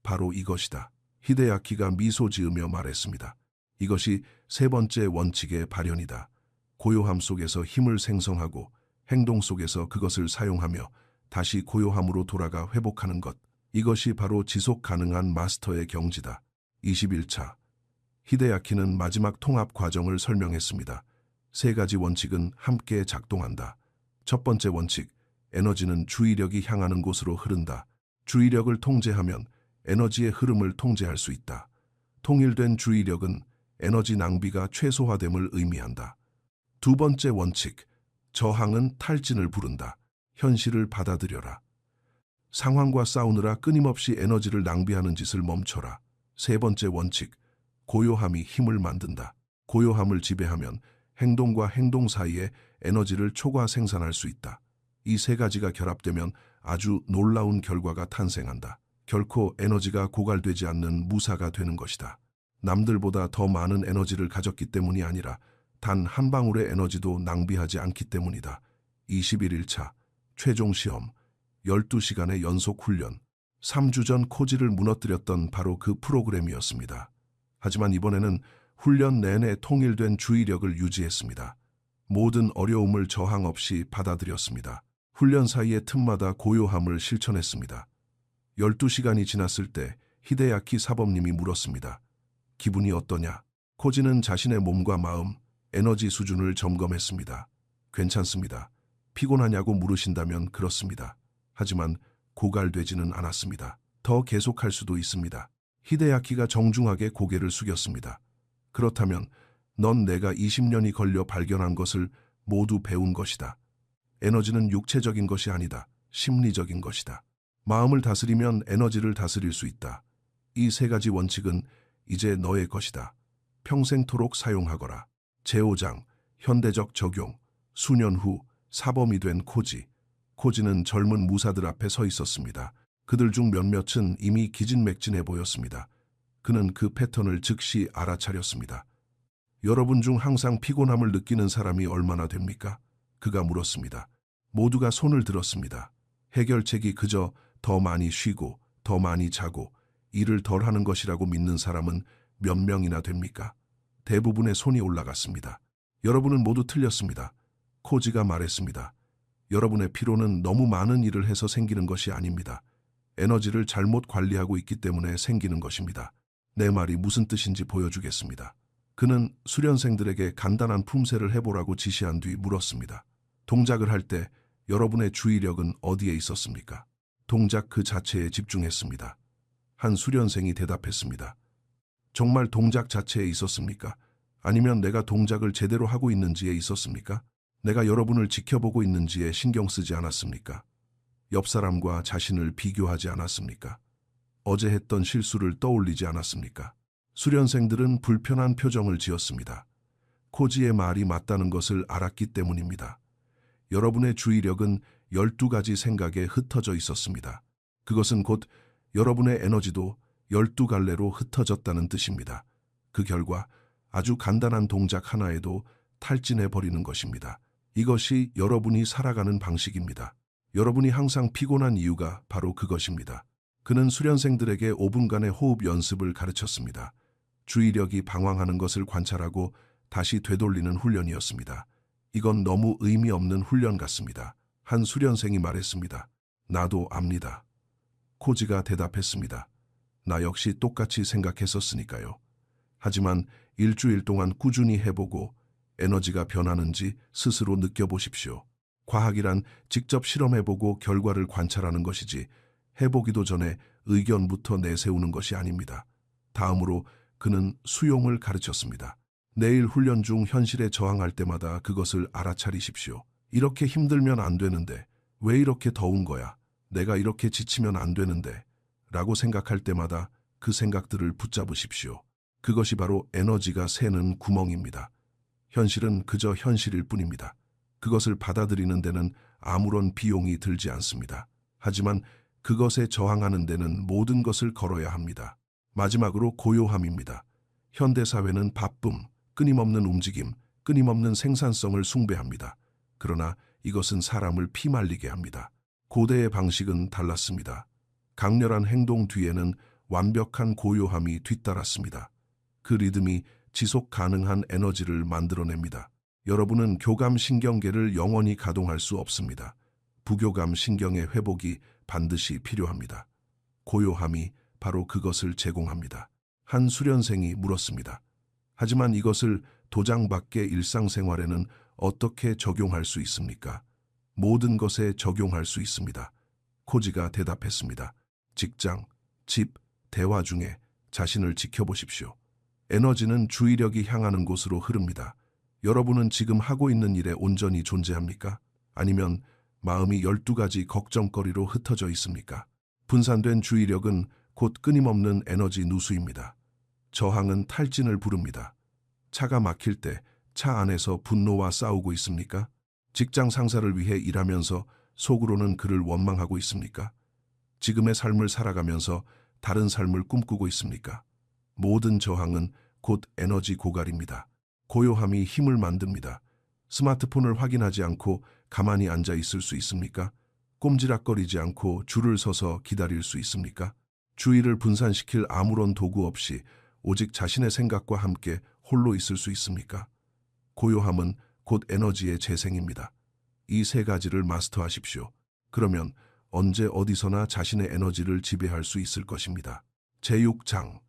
바로 이것이다. 히데야키가 미소 지으며 말했습니다. 이것이 세 번째 원칙의 발현이다. 고요함 속에서 힘을 생성하고 행동 속에서 그것을 사용하며 다시 고요함으로 돌아가 회복하는 것. 이것이 바로 지속 가능한 마스터의 경지다. 21차. 히데야키는 마지막 통합 과정을 설명했습니다. 세 가지 원칙은 함께 작동한다. 첫 번째 원칙, 에너지는 주의력이 향하는 곳으로 흐른다. 주의력을 통제하면 에너지의 흐름을 통제할 수 있다. 통일된 주의력은 에너지 낭비가 최소화됨을 의미한다. 두 번째 원칙, 저항은 탈진을 부른다. 현실을 받아들여라. 상황과 싸우느라 끊임없이 에너지를 낭비하는 짓을 멈춰라. 세 번째 원칙, 고요함이 힘을 만든다. 고요함을 지배하면 행동과 행동 사이에 에너지를 초과 생산할 수 있다. 이 세 가지가 결합되면 아주 놀라운 결과가 탄생한다. 결코 에너지가 고갈되지 않는 무사가 되는 것이다. 남들보다 더 많은 에너지를 가졌기 때문이 아니라 단 한 방울의 에너지도 낭비하지 않기 때문이다. 21일차 최종 시험 12시간의 연속 훈련. 3주 전 코지를 무너뜨렸던 바로 그 프로그램이었습니다. 하지만 이번에는 훈련 내내 통일된 주의력을 유지했습니다. 모든 어려움을 저항 없이 받아들였습니다. 훈련 사이의 틈마다 고요함을 실천했습니다. 12시간이 지났을 때 히데야키 사범님이 물었습니다. 기분이 어떠냐? 코지는 자신의 몸과 마음, 에너지 수준을 점검했습니다. 괜찮습니다. 피곤하냐고 물으신다면 그렇습니다. 하지만 고갈되지는 않았습니다. 더 계속할 수도 있습니다. 히데야키가 정중하게 고개를 숙였습니다. 그렇다면 넌 내가 20년이 걸려 발견한 것을 모두 배운 것이다. 에너지는 육체적인 것이 아니다. 심리적인 것이다. 마음을 다스리면 에너지를 다스릴 수 있다. 이 세 가지 원칙은 이제 너의 것이다. 평생토록 사용하거라. 제5장 현대적 적용. 수년 후 사범이 된 코지. 코지는 젊은 무사들 앞에 서 있었습니다. 그들 중 몇몇은 이미 기진맥진해 보였습니다. 그는 그 패턴을 즉시 알아차렸습니다. 여러분 중 항상 피곤함을 느끼는 사람이 얼마나 됩니까? 그가 물었습니다. 모두가 손을 들었습니다. 해결책이 그저 더 많이 쉬고 더 많이 자고 일을 덜 하는 것이라고 믿는 사람은 몇 명이나 됩니까? 대부분의 손이 올라갔습니다. 여러분은 모두 틀렸습니다. 코지가 말했습니다. 여러분의 피로는 너무 많은 일을 해서 생기는 것이 아닙니다. 에너지를 잘못 관리하고 있기 때문에 생기는 것입니다. 내 말이 무슨 뜻인지 보여주겠습니다. 그는 수련생들에게 간단한 품새를 해보라고 지시한 뒤 물었습니다. 동작을 할 때 여러분의 주의력은 어디에 있었습니까? 동작 그 자체에 집중했습니다. 한 수련생이 대답했습니다. 정말 동작 자체에 있었습니까? 아니면 내가 동작을 제대로 하고 있는지에 있었습니까? 내가 여러분을 지켜보고 있는지에 신경 쓰지 않았습니까? 옆 사람과 자신을 비교하지 않았습니까? 어제 했던 실수를 떠올리지 않았습니까? 수련생들은 불편한 표정을 지었습니다. 코지의 말이 맞다는 것을 알았기 때문입니다. 여러분의 주의력은 12가지 생각에 흩어져 있었습니다. 그것은 곧 여러분의 에너지도 12갈래로 흩어졌다는 뜻입니다. 그 결과 아주 간단한 동작 하나에도 탈진해버리는 것입니다. 이것이 여러분이 살아가는 방식입니다. 여러분이 항상 피곤한 이유가 바로 그것입니다. 그는 수련생들에게 5분간의 호흡 연습을 가르쳤습니다. 주의력이 방황하는 것을 관찰하고 다시 되돌리는 훈련이었습니다. 이건 너무 의미 없는 훈련 같습니다. 한 수련생이 말했습니다. 나도 압니다. 코지가 대답했습니다. 나 역시 똑같이 생각했었으니까요. 하지만 일주일 동안 꾸준히 해보고 에너지가 변하는지 스스로 느껴보십시오. 과학이란 직접 실험해보고 결과를 관찰하는 것이지 해보기도 전에 의견부터 내세우는 것이 아닙니다. 다음으로 그는 수용을 가르쳤습니다. 내일 훈련 중 현실에 저항할 때마다 그것을 알아차리십시오. 이렇게 힘들면 안 되는데, 왜 이렇게 더운 거야? 내가 이렇게 지치면 안 되는데 라고 생각할 때마다 그 생각들을 붙잡으십시오. 그것이 바로 에너지가 새는 구멍입니다. 현실은 그저 현실일 뿐입니다. 그것을 받아들이는 데는 아무런 비용이 들지 않습니다. 하지만 그것에 저항하는 데는 모든 것을 걸어야 합니다. 마지막으로 고요함입니다. 현대사회는 바쁨, 끊임없는 움직임, 끊임없는 생산성을 숭배합니다. 그러나 이것은 사람을 피말리게 합니다. 고대의 방식은 달랐습니다. 강렬한 행동 뒤에는 완벽한 고요함이 뒤따랐습니다. 그 리듬이 지속 가능한 에너지를 만들어냅니다. 여러분은 교감 신경계를 영원히 가동할 수 없습니다. 부교감 신경의 회복이 반드시 필요합니다. 고요함이 바로 그것을 제공합니다. 한 수련생이 물었습니다. 하지만 이것을 도장 밖의 일상생활에는 어떻게 적용할 수 있습니까? 모든 것에 적용할 수 있습니다. 코지가 대답했습니다. 직장, 집, 대화 중에 자신을 지켜보십시오. 에너지는 주의력이 향하는 곳으로 흐릅니다. 여러분은 지금 하고 있는 일에 온전히 존재합니까? 아니면 마음이 12가지 걱정거리로 흩어져 있습니까? 분산된 주의력은 곧 끊임없는 에너지 누수입니다. 저항은 탈진을 부릅니다. 차가 막힐 때 차 안에서 분노와 싸우고 있습니까? 직장 상사를 위해 일하면서 속으로는 그를 원망하고 있습니까? 지금의 삶을 살아가면서 다른 삶을 꿈꾸고 있습니까? 모든 저항은 곧 에너지 고갈입니다. 고요함이 힘을 만듭니다. 스마트폰을 확인하지 않고 가만히 앉아 있을 수 있습니까? 꼼지락거리지 않고 줄을 서서 기다릴 수 있습니까? 주의를 분산시킬 아무런 도구 없이 오직 자신의 생각과 함께 홀로 있을 수 있습니까? 고요함은 곧 에너지의 재생입니다. 이 세 가지를 마스터하십시오. 그러면 언제 어디서나 자신의 에너지를 지배할 수 있을 것입니다. 제6장,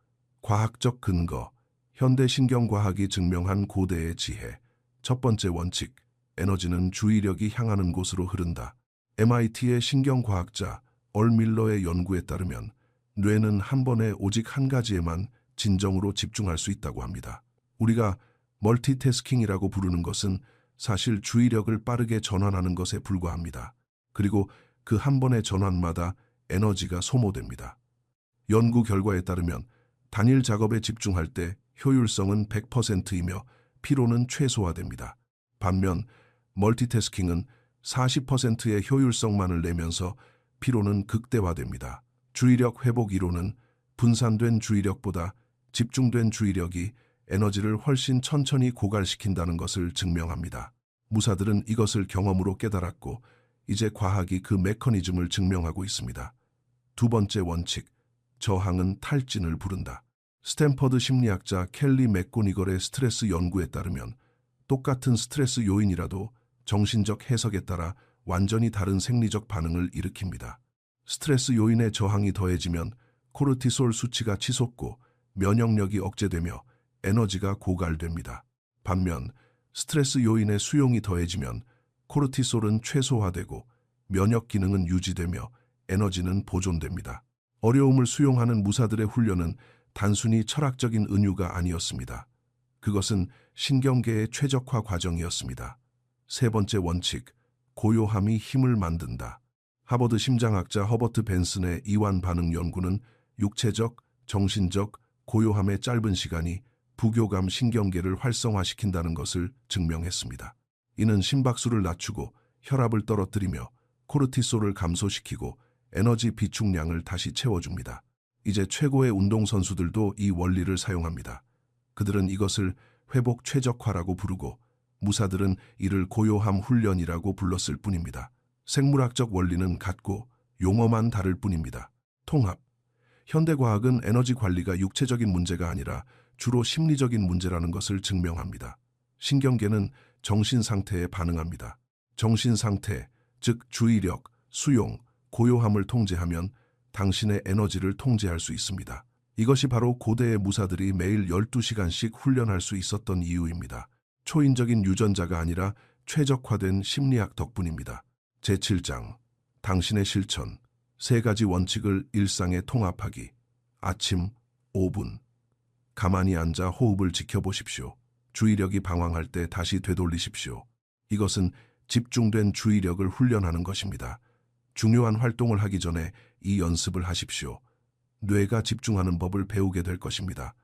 과학적 근거, 현대신경과학이 증명한 고대의 지혜. 첫 번째 원칙, 에너지는 주의력이 향하는 곳으로 흐른다. MIT의 신경과학자 얼 밀러의 연구에 따르면 뇌는 한 번에 오직 한 가지에만 진정으로 집중할 수 있다고 합니다. 우리가 멀티태스킹이라고 부르는 것은 사실 주의력을 빠르게 전환하는 것에 불과합니다. 그리고 그 한 번의 전환마다 에너지가 소모됩니다. 연구 결과에 따르면 단일 작업에 집중할 때 효율성은 100%이며 피로는 최소화됩니다. 반면 멀티태스킹은 40%의 효율성만을 내면서 피로는 극대화됩니다. 주의력 회복 이론은 분산된 주의력보다 집중된 주의력이 에너지를 훨씬 천천히 고갈시킨다는 것을 증명합니다. 무사들은 이것을 경험으로 깨달았고 이제 과학이 그 메커니즘을 증명하고 있습니다. 두 번째 원칙, 저항은 탈진을 부른다. 스탠퍼드 심리학자 켈리 맥고니걸의 스트레스 연구에 따르면 똑같은 스트레스 요인이라도 정신적 해석에 따라 완전히 다른 생리적 반응을 일으킵니다. 스트레스 요인의 저항이 더해지면 코르티솔 수치가 치솟고 면역력이 억제되며 에너지가 고갈됩니다. 반면 스트레스 요인의 수용이 더해지면 코르티솔은 최소화되고 면역 기능은 유지되며 에너지는 보존됩니다. 어려움을 수용하는 무사들의 훈련은 단순히 철학적인 은유가 아니었습니다. 그것은 신경계의 최적화 과정이었습니다. 세 번째 원칙, 고요함이 힘을 만든다. 하버드 심장학자 허버트 벤슨의 이완 반응 연구는 육체적, 정신적, 고요함의 짧은 시간이 부교감 신경계를 활성화시킨다는 것을 증명했습니다. 이는 심박수를 낮추고 혈압을 떨어뜨리며 코르티솔을 감소시키고 에너지 비축량을 다시 채워줍니다. 이제 최고의 운동선수들도 이 원리를 사용합니다. 그들은 이것을 회복 최적화라고 부르고 무사들은 이를 고요함 훈련이라고 불렀을 뿐입니다. 생물학적 원리는 같고 용어만 다를 뿐입니다. 통합. 현대과학은 에너지 관리가 육체적인 문제가 아니라 주로 심리적인 문제라는 것을 증명합니다. 신경계는 정신 상태에 반응합니다. 정신 상태, 즉 주의력, 수용, 고요함을 통제하면 당신의 에너지를 통제할 수 있습니다. 이것이 바로 고대의 무사들이 매일 12시간씩 훈련할 수 있었던 이유입니다. 초인적인 유전자가 아니라 최적화된 심리학 덕분입니다. 제7장 당신의 실천 3가지 원칙을 일상에 통합하기. 아침 5분 가만히 앉아 호흡을 지켜보십시오. 주의력이 방황할 때 다시 되돌리십시오. 이것은 집중된 주의력을 훈련하는 것입니다. 중요한 활동을 하기 전에 이 연습을 하십시오. 뇌가 집중하는 법을 배우게 될 것입니다.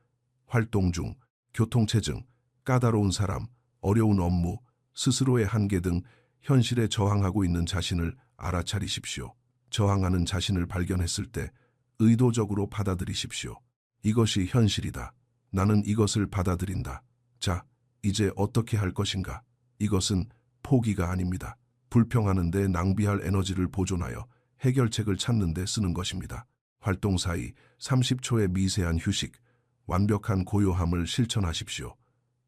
활동 중 교통체증, 까다로운 사람, 어려운 업무, 스스로의 한계 등 현실에 저항하고 있는 자신을 알아차리십시오. 저항하는 자신을 발견했을 때 의도적으로 받아들이십시오. 이것이 현실이다. 나는 이것을 받아들인다. 자, 이제 어떻게 할 것인가? 이것은 포기가 아닙니다. 불평하는 데 낭비할 에너지를 보존하여 해결책을 찾는 데 쓰는 것입니다. 활동 사이 30초의 미세한 휴식, 완벽한 고요함을 실천하십시오.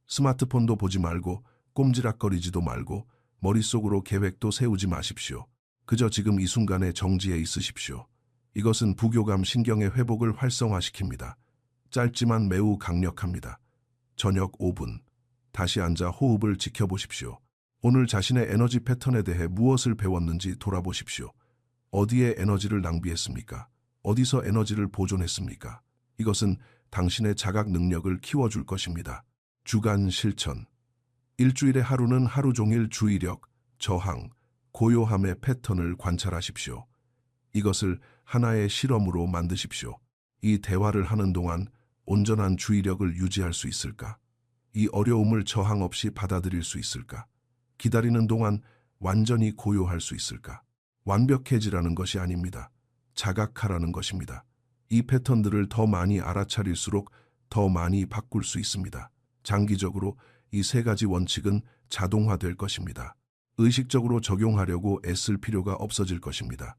스마트폰도 보지 말고 꼼지락거리지도 말고 머릿속으로 계획도 세우지 마십시오. 그저 지금 이 순간에 정지해 있으십시오. 이것은 부교감 신경의 회복을 활성화시킵니다. 짧지만 매우 강력합니다. 저녁 5분 다시 앉아 호흡을 지켜보십시오. 오늘 자신의 에너지 패턴에 대해 무엇을 배웠는지 돌아보십시오. 어디에 에너지를 낭비했습니까? 어디서 에너지를 보존했습니까? 이것은 당신의 자각 능력을 키워줄 것입니다. 주간 실천. 일주일의 하루는 하루 종일 주의력, 저항, 고요함의 패턴을 관찰하십시오. 이것을 하나의 실험으로 만드십시오. 이 대화를 하는 동안 온전한 주의력을 유지할 수 있을까? 이 어려움을 저항 없이 받아들일 수 있을까? 기다리는 동안 완전히 고요할 수 있을까? 완벽해지라는 것이 아닙니다. 자각하라는 것입니다. 이 패턴들을 더 많이 알아차릴수록 더 많이 바꿀 수 있습니다. 장기적으로 이 3가지 원칙은 자동화될 것입니다. 의식적으로 적용하려고 애쓸 필요가 없어질 것입니다.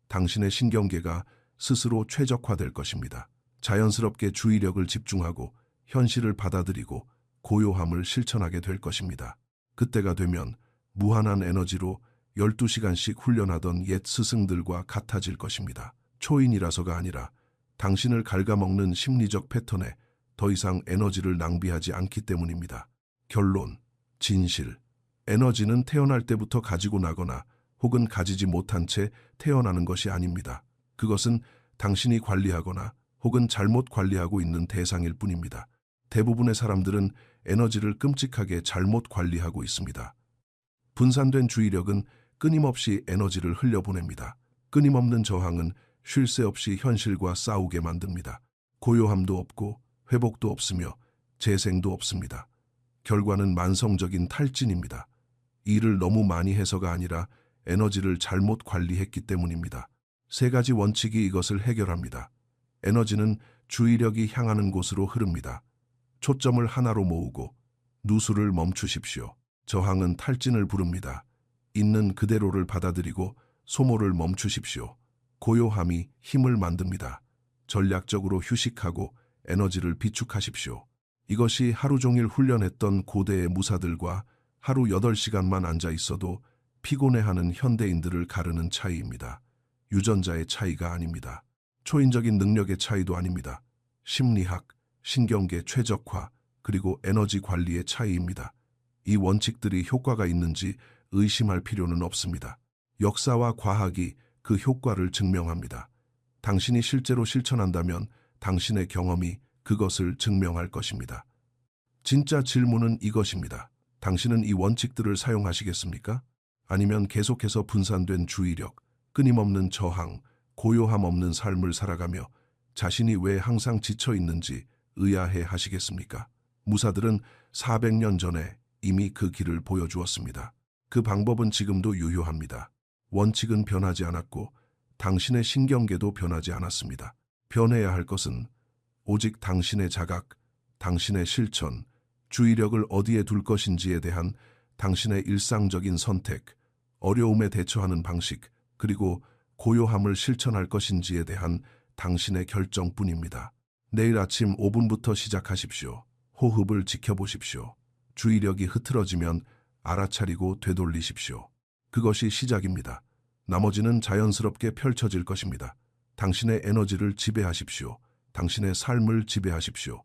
당신의 신경계가 스스로 최적화될 것입니다. 자연스럽게 주의력을 집중하고 현실을 받아들이고 고요함을 실천하게 될 것입니다. 그때가 되면 무한한 에너지로 12시간씩 훈련하던 옛 스승들과 같아질 것입니다. 초인이라서가 아니라 당신을 갉아먹는 심리적 패턴에 더 이상 에너지를 낭비하지 않기 때문입니다. 결론, 진실. 에너지는 태어날 때부터 가지고 나거나 혹은 가지지 못한 채 태어나는 것이 아닙니다. 그것은 당신이 관리하거나 혹은 잘못 관리하고 있는 대상일 뿐입니다. 대부분의 사람들은 에너지를 끔찍하게 잘못 관리하고 있습니다. 분산된 주의력은 끊임없이 에너지를 흘려보냅니다. 끊임없는 저항은 쉴 새 없이 현실과 싸우게 만듭니다. 고요함도 없고 회복도 없으며 재생도 없습니다. 결과는 만성적인 탈진입니다. 일을 너무 많이 해서가 아니라 에너지를 잘못 관리했기 때문입니다. 3가지 원칙이 이것을 해결합니다. 에너지는 주의력이 향하는 곳으로 흐릅니다. 초점을 하나로 모으고 누수를 멈추십시오. 저항은 탈진을 부릅니다. 있는 그대로를 받아들이고 소모를 멈추십시오. 고요함이 힘을 만듭니다. 전략적으로 휴식하고 에너지를 비축하십시오. 이것이 하루 종일 훈련했던 고대의 무사들과 하루 8시간만 앉아 있어도 피곤해하는 현대인들을 가르는 차이입니다. 유전자의 차이가 아닙니다. 초인적인 능력의 차이도 아닙니다. 심리학, 신경계 최적화, 그리고 에너지 관리의 차이입니다. 이 원칙들이 효과가 있는지 의심할 필요는 없습니다. 역사와 과학이 그 효과를 증명합니다. 당신이 실제로 실천한다면 당신의 경험이 그것을 증명할 것입니다. 진짜 질문은 이것입니다. 당신은 이 원칙들을 사용하시겠습니까? 아니면 계속해서 분산된 주의력, 끊임없는 저항, 고요함 없는 삶을 살아가며 자신이 왜 항상 지쳐 있는지 의아해 하시겠습니까? 무사들은 400년 전에 이미 그 길을 보여주었습니다. 그 방법은 지금도 유효합니다. 원칙은 변하지 않았고 당신의 신경계도 변하지 않았습니다. 변해야 할 것은 오직 당신의 자각, 당신의 실천, 주의력을 어디에 둘 것인지에 대한 당신의 일상적인 선택, 어려움에 대처하는 방식, 그리고 고요함을 실천할 것인지에 대한 당신의 결정뿐입니다. 내일 아침 5분부터 시작하십시오. 호흡을 지켜보십시오. 주의력이 흐트러지면 알아차리고 되돌리십시오. 그것이 시작입니다. 나머지는 자연스럽게 펼쳐질 것입니다. 당신의 에너지를 지배하십시오. 당신의 삶을 지배하십시오.